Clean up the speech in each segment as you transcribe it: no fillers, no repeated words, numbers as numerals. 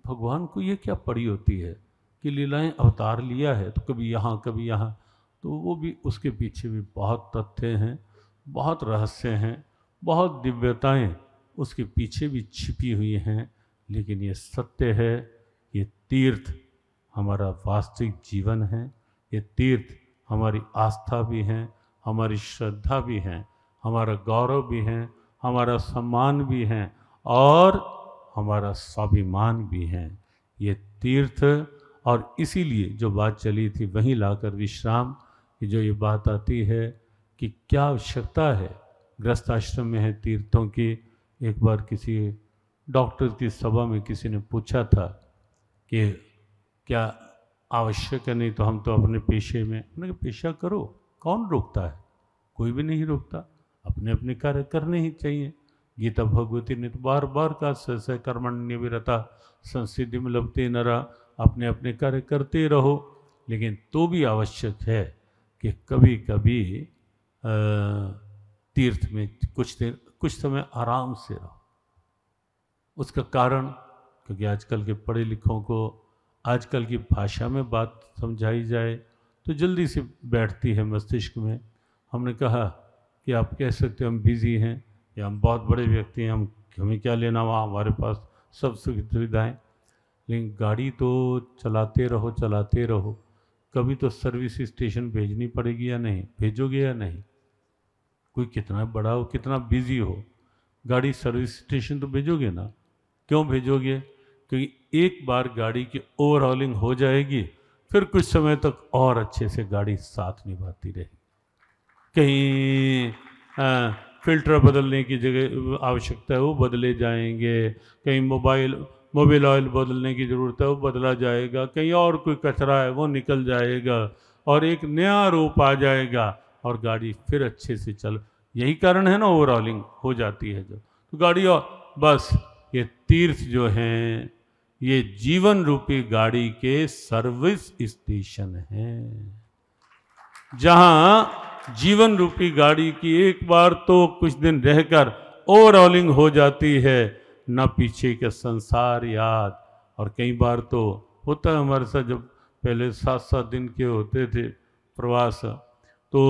भगवान को ये क्या पड़ी होती है कि लीलाएं अवतार लिया है तो कभी यहाँ कभी यहाँ, तो वो भी उसके पीछे भी बहुत तथ्य हैं, बहुत रहस्य हैं, बहुत दिव्यताएं उसके पीछे भी छिपी हुई हैं। लेकिन ये सत्य है, ये तीर्थ हमारा वास्तविक जीवन है, ये तीर्थ हमारी आस्था भी हैं, हमारी श्रद्धा भी हैं, हमारा गौरव भी हैं, हमारा सम्मान भी हैं और हमारा स्वाभिमान भी हैं ये तीर्थ। और इसीलिए जो बात चली थी वहीं लाकर विश्राम की जो ये बात आती है कि क्या आवश्यकता है गृहस्थ आश्रम में है तीर्थों की। एक बार किसी डॉक्टर की सभा में किसी ने पूछा था कि क्या आवश्यक है, नहीं तो हम तो अपने पेशे में। उन्होंने कहा पेशा करो, कौन रोकता है, कोई भी नहीं रोकता, अपने अपने कार्य करने ही चाहिए। गीता भगवती ने तो बार बार कहा स कर्मण्य विरता संसिद्धि में लभते नरा, अपने अपने कार्य करते रहो। लेकिन तो भी आवश्यक है कि कभी कभी तीर्थ में कुछ समय आराम से रहो। उसका कारण क्योंकि आजकल के पढ़े लिखों को आजकल की भाषा में बात समझाई जाए तो जल्दी से बैठती है मस्तिष्क में। हमने कहा कि आप कह सकते हो हम बिज़ी हैं या हम बहुत बड़े व्यक्ति हैं, हमें क्या लेना, वहाँ हमारे पास सब सुख सुविधाएँ। लेकिन गाड़ी तो चलाते रहो, कभी तो सर्विस स्टेशन भेजनी पड़ेगी या नहीं, भेजोगे या नहीं। कोई कितना बड़ा हो, कितना बिजी हो, गाड़ी सर्विस स्टेशन तो भेजोगे ना। क्यों भेजोगे? क्योंकि एक बार गाड़ी की ओवरहॉलिंग हो जाएगी, फिर कुछ समय तक और अच्छे से गाड़ी साथ निभाती रहेगी। कहीं फिल्टर बदलने की जगह आवश्यकता है वो बदले जाएंगे, कहीं मोबाइल ऑयल बदलने की ज़रूरत है वो बदला जाएगा, कहीं और कोई कचरा है वो निकल जाएगा और एक नया रूप आ जाएगा और गाड़ी फिर अच्छे से चल। यही कारण है ना ओवरऑलिंग हो जाती है जो, तो गाड़ी और बस ये तीर्थ जो हैं ये जीवन रूपी गाड़ी के सर्विस स्टेशन हैं, जहां जीवन रूपी गाड़ी की एक बार तो कुछ दिन रहकर ओवरऑलिंग हो जाती है, न पीछे का संसार याद। और कई बार तो होता है हमारे साथ, जब पहले 7-7 दिन के होते थे प्रवास, तो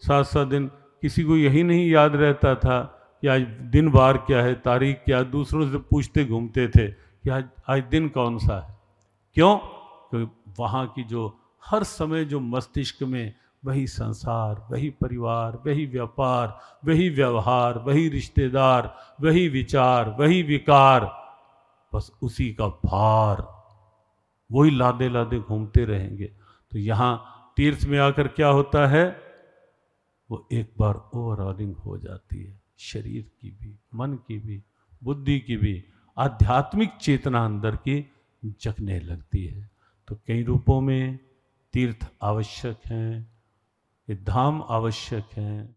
7-7 दिन किसी को यही नहीं याद रहता था कि आज दिन बार क्या है, तारीख क्या है। दूसरों से पूछते घूमते थे कि आज दिन कौन सा है। क्यों? क्योंकि वहाँ की जो हर समय जो मस्तिष्क में वही संसार, वही परिवार, वही व्यापार, वही व्यवहार, वही रिश्तेदार, वही विचार, वही विकार, बस उसी का भार, वही लादे लादे घूमते रहेंगे। तो यहाँ तीर्थ में आकर क्या होता है, वो एक बार ओवरऑलिंग हो जाती है, शरीर की भी, मन की भी, बुद्धि की भी, आध्यात्मिक चेतना अंदर की जगने लगती है। तो कई रूपों में तीर्थ आवश्यक हैं, ये धाम आवश्यक हैं।